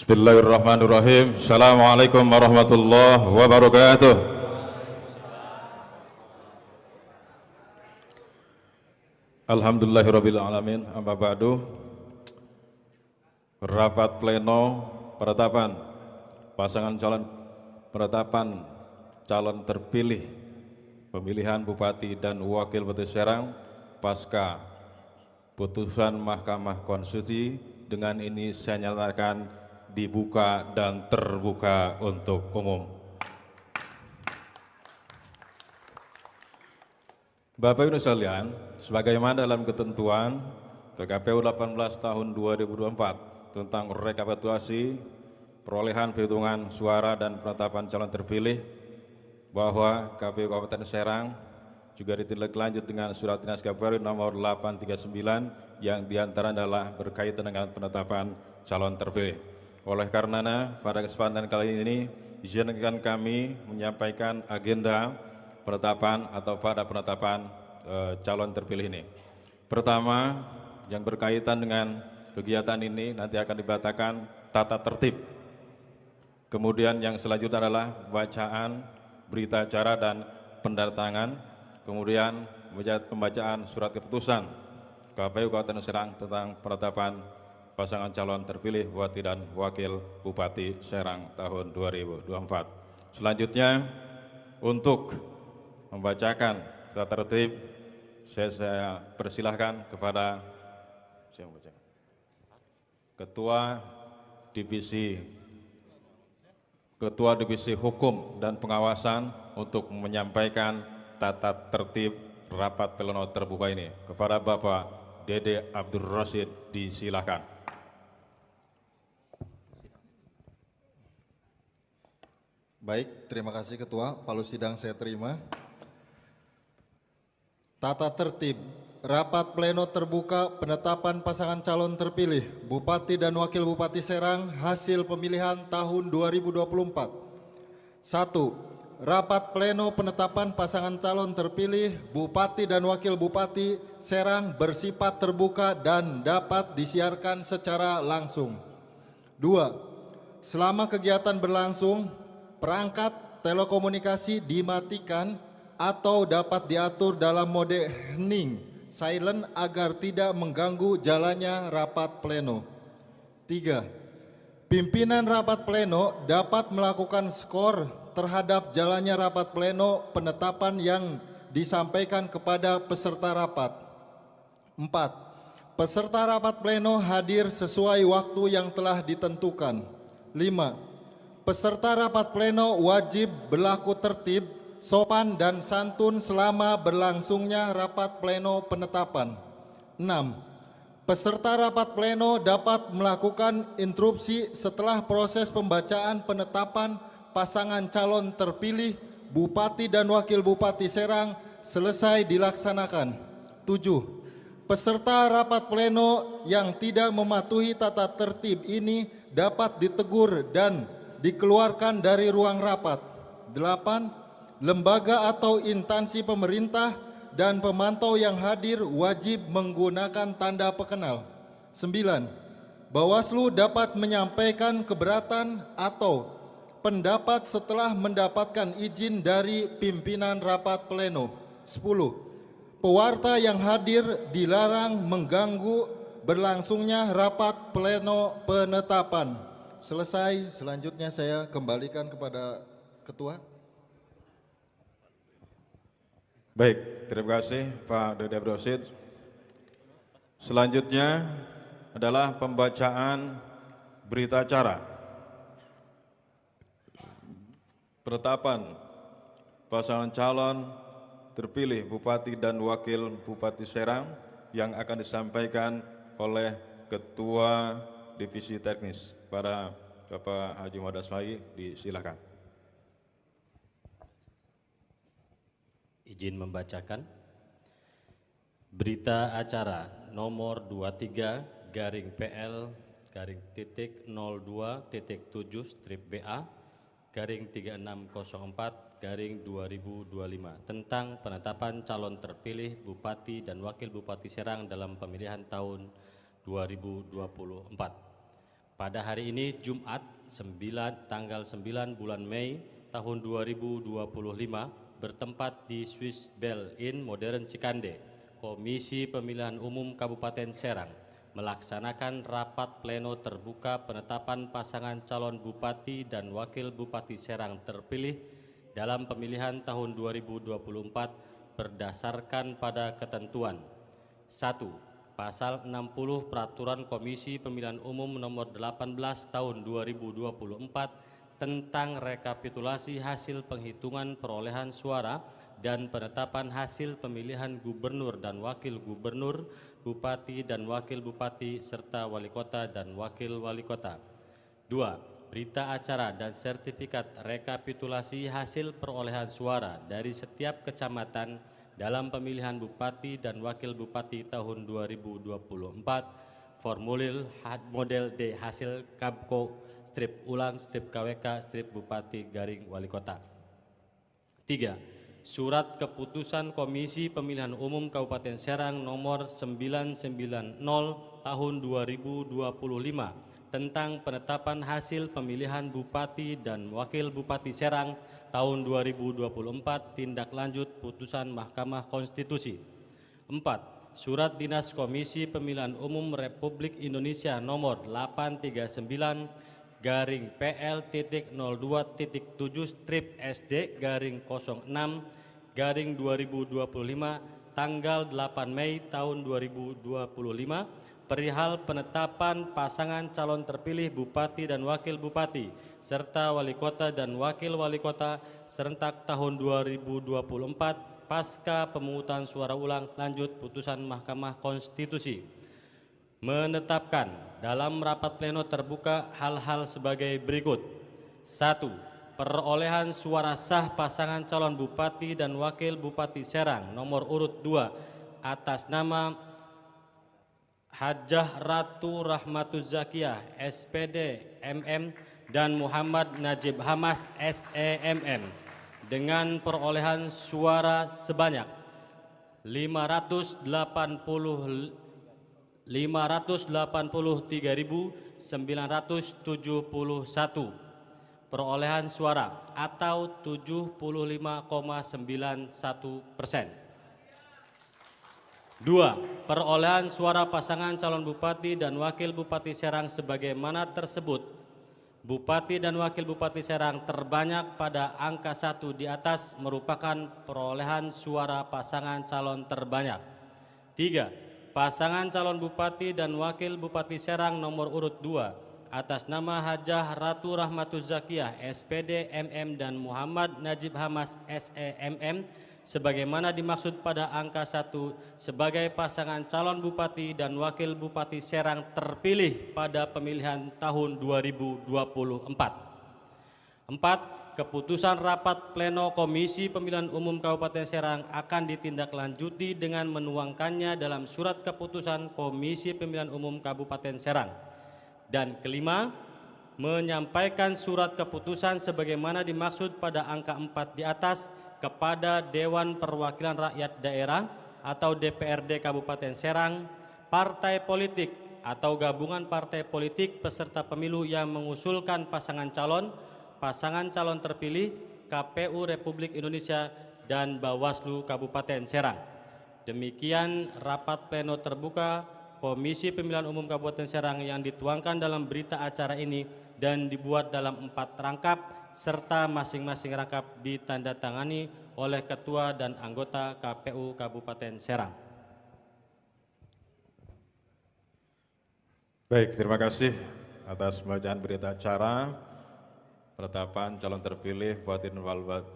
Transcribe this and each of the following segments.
Bismillahirrahmanirrahim. Assalamualaikum warahmatullahi wabarakatuh. Alhamdulillahirabbil alamin. Amma ba'du. Rapat pleno penetapan calon terpilih pemilihan Bupati dan Wakil Bupati Serang pasca putusan Mahkamah Konstitusi. Dengan ini saya nyatakan dibuka dan terbuka untuk umum. Bapak Ibu sekalian, sebagaimana dalam ketentuan PKPU 18 tahun 2024 tentang rekapitulasi perolehan perhitungan suara dan penetapan calon terpilih, bahwa KPU Kabupaten Serang juga ditindaklanjut dengan surat dinas KPU nomor 839 yang diantara adalah berkaitan dengan penetapan calon terpilih. Oleh karenanya, pada kesempatan kali ini izinkan kami menyampaikan agenda penetapan atau pada penetapan calon terpilih ini. Pertama, yang berkaitan dengan kegiatan ini nanti akan dibacakan tata tertib. Kemudian yang selanjutnya adalah bacaan berita acara dan pendatangan. Kemudian pembacaan surat keputusan KPU Kabupaten Serang tentang penetapan pasangan calon terpilih Bupati dan Wakil Bupati Serang tahun 2024. Selanjutnya, untuk membacakan tata tertib, saya persilahkan kepada Ketua Divisi Hukum dan Pengawasan untuk menyampaikan tata tertib rapat pleno terbuka ini. Kepada Bapak Dede Abdul Rasid, disilakan. Baik, terima kasih Ketua. Palu sidang saya terima. Tata tertib rapat pleno terbuka penetapan pasangan calon terpilih Bupati dan Wakil Bupati Serang hasil pemilihan tahun 2024. 1. Rapat pleno penetapan pasangan calon terpilih Bupati dan Wakil Bupati Serang bersifat terbuka dan dapat disiarkan secara langsung. 2. Selama kegiatan berlangsung, perangkat telekomunikasi dimatikan atau dapat diatur dalam mode hening silent agar tidak mengganggu jalannya rapat pleno. 3. Pimpinan rapat pleno dapat melakukan skor terhadap jalannya rapat pleno penetapan yang disampaikan kepada peserta rapat. 4. Peserta rapat pleno hadir sesuai waktu yang telah ditentukan. 5. Peserta rapat pleno wajib berlaku tertib, sopan dan santun selama berlangsungnya rapat pleno penetapan. 6. Peserta rapat pleno dapat melakukan interupsi setelah proses pembacaan penetapan pasangan calon terpilih Bupati dan Wakil Bupati Serang selesai dilaksanakan. 7. Peserta rapat pleno yang tidak mematuhi tata tertib ini dapat ditegur dan dikeluarkan dari ruang rapat. 8. Lembaga atau instansi pemerintah dan pemantau yang hadir wajib menggunakan tanda pengenal. 9. Bawaslu dapat menyampaikan keberatan atau pendapat setelah mendapatkan izin dari pimpinan rapat pleno. 10. Pewarta yang hadir dilarang mengganggu berlangsungnya rapat pleno penetapan. Selesai, selanjutnya saya kembalikan kepada Ketua. Baik, terima kasih Pak Dede Abdul Rasid. Selanjutnya adalah pembacaan berita acara penetapan pasangan calon terpilih Bupati dan Wakil Bupati Serang yang akan disampaikan oleh Ketua Divisi Teknis pada Bapak Haji Muhammad Asmawi, disilakan. Izin membacakan berita acara nomor 23-PL-02-02-7/BA/3604/2025 tentang penetapan calon terpilih Bupati dan Wakil Bupati Serang dalam pemilihan tahun 2024. Pada hari ini Jumat tanggal 9 bulan Mei tahun 2025 bertempat di Swiss Bell Inn Modern Cikande, Komisi Pemilihan Umum Kabupaten Serang melaksanakan rapat pleno terbuka penetapan pasangan calon Bupati dan Wakil Bupati Serang terpilih dalam pemilihan tahun 2024 berdasarkan pada ketentuan 1. Pasal 60 Peraturan Komisi Pemilihan Umum Nomor 18 Tahun 2024 tentang rekapitulasi hasil penghitungan perolehan suara dan penetapan hasil pemilihan gubernur dan wakil gubernur, bupati dan wakil bupati, serta wali kota dan wakil wali kota. 2. Berita acara dan sertifikat rekapitulasi hasil perolehan suara dari setiap kecamatan dalam pemilihan bupati dan wakil bupati tahun 2024, formulir model D hasil Kabko strip ulang strip KWK strip Bupati garing Wali Kota. 3. Surat Keputusan Komisi Pemilihan Umum Kabupaten Serang nomor 990 tahun 2025 tentang penetapan hasil pemilihan Bupati dan Wakil Bupati Serang tahun 2024 tindak lanjut putusan Mahkamah Konstitusi. 4. Surat Dinas Komisi Pemilihan Umum Republik Indonesia nomor 839 garing PL.02.7 strip SD garing 06 garing 2025 tanggal 8 Mei tahun 2025 perihal penetapan pasangan calon terpilih Bupati dan Wakil Bupati serta Wali Kota dan Wakil Wali Kota serentak tahun 2024 pasca pemungutan suara ulang lanjut putusan Mahkamah Konstitusi. Menetapkan dalam rapat pleno terbuka hal-hal sebagai berikut. 1. Perolehan suara sah pasangan calon Bupati dan Wakil Bupati Serang nomor urut 2 atas nama Hajah Ratu Rahmatuz Zakiyah SPD MM dan Muhammad Najib Hamas SEMM dengan perolehan suara sebanyak 583.971 perolehan suara atau 75,91%. 2. Perolehan suara pasangan calon Bupati dan Wakil Bupati Serang sebagaimana tersebut. Bupati dan Wakil Bupati Serang terbanyak pada angka 1 di atas merupakan perolehan suara pasangan calon terbanyak. 3. Pasangan calon Bupati dan Wakil Bupati Serang nomor urut 2 atas nama Hajah Ratu Rahmatuz Zakiyah SPD MM dan Muhammad Najib Hamas SEMM sebagaimana dimaksud pada angka 1 sebagai pasangan calon Bupati dan Wakil Bupati Serang terpilih pada pemilihan tahun 2024. 4. Keputusan rapat pleno Komisi Pemilihan Umum Kabupaten Serang akan ditindaklanjuti dengan menuangkannya dalam surat keputusan Komisi Pemilihan Umum Kabupaten Serang. Dan kelima, menyampaikan surat keputusan sebagaimana dimaksud pada angka 4 di atas kepada Dewan Perwakilan Rakyat Daerah atau DPRD Kabupaten Serang, partai politik atau gabungan partai politik peserta pemilu yang mengusulkan pasangan calon terpilih, KPU Republik Indonesia dan Bawaslu Kabupaten Serang. Demikian rapat pleno terbuka Komisi Pemilihan Umum Kabupaten Serang yang dituangkan dalam berita acara ini dan dibuat dalam 4 rangkap serta masing-masing rangkap ditandatangani oleh Ketua dan anggota KPU Kabupaten Serang. Baik, terima kasih atas pembacaan berita acara penetapan calon terpilih Bupati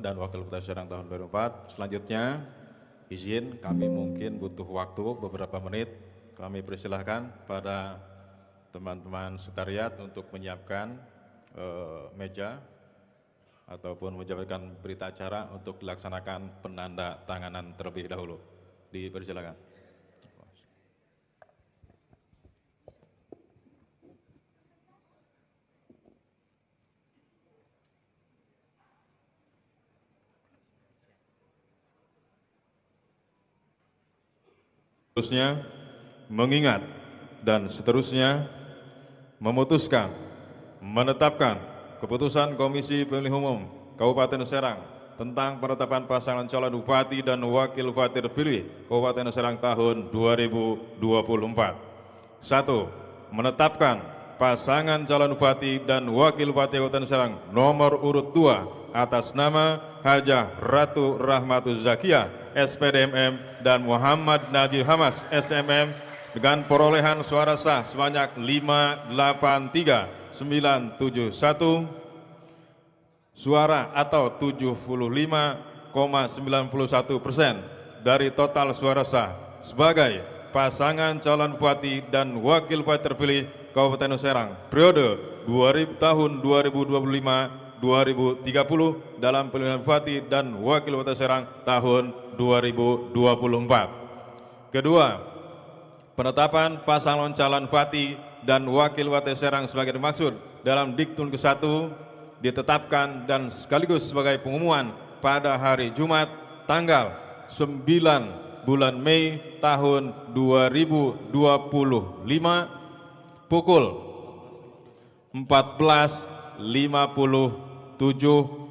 dan Wakil Bupati Serang tahun 2024. Selanjutnya, izin kami mungkin butuh waktu beberapa menit. Kami persilahkan pada teman-teman sekretariat untuk menyiapkan meja ataupun menjabarkan berita acara untuk dilaksanakan penanda tanganan terlebih dahulu. Dipersilakan. Seterusnya, mengingat dan seterusnya memutuskan, menetapkan keputusan Komisi Pemilihan Umum Kabupaten Serang tentang penetapan pasangan calon bupati dan wakil bupati terpilih Kabupaten Serang tahun 2024. 1. Menetapkan pasangan calon bupati dan wakil bupati Kabupaten Serang nomor urut 2 atas nama Hajah Ratu Rahmatul Zakiyah SPDMM dan Muhammad Nabi Hamas SMM dengan perolehan suara sah sebanyak 583.971 suara atau 75,91% dari total suara sah sebagai pasangan calon bupati dan wakil bupati terpilih Kabupaten Serang periode tahun 2025-2030 dalam pemilihan bupati dan wakil bupati Serang tahun 2024. Kedua, penetapan pasangan calon bupati dan wakil bupati Serang sebagai dimaksud dalam Diktun ke-1 ditetapkan dan sekaligus sebagai pengumuman pada hari Jumat tanggal 9 bulan Mei tahun 2025 pukul 14.57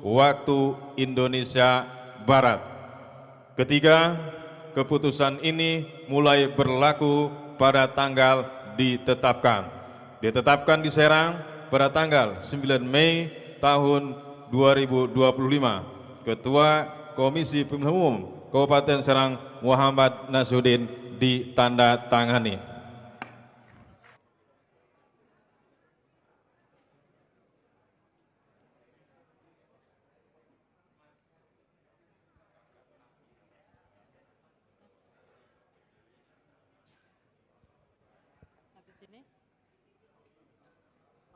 waktu Indonesia Barat. Ketiga, keputusan ini mulai berlaku pada tanggal ditetapkan di Serang pada tanggal 9 Mei tahun 2025. Ketua Komisi Pemilihan Umum Kabupaten Serang Muhammad Nasruddin ditandatangani. Habis ini,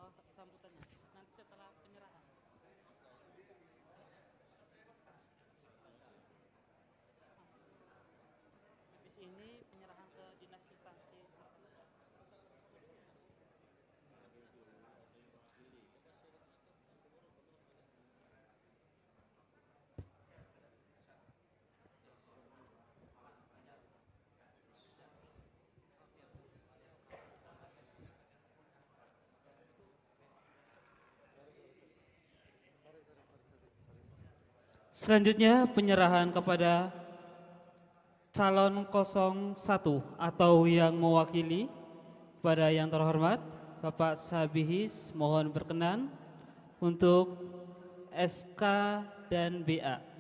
oh, sambutannya nanti setelah penyerahan. Habis ini penyerahan ke dinas instansi. Selanjutnya penyerahan kepada calon 01 atau yang mewakili. Kepada yang terhormat Bapak Sabihis mohon berkenan untuk SK dan BA.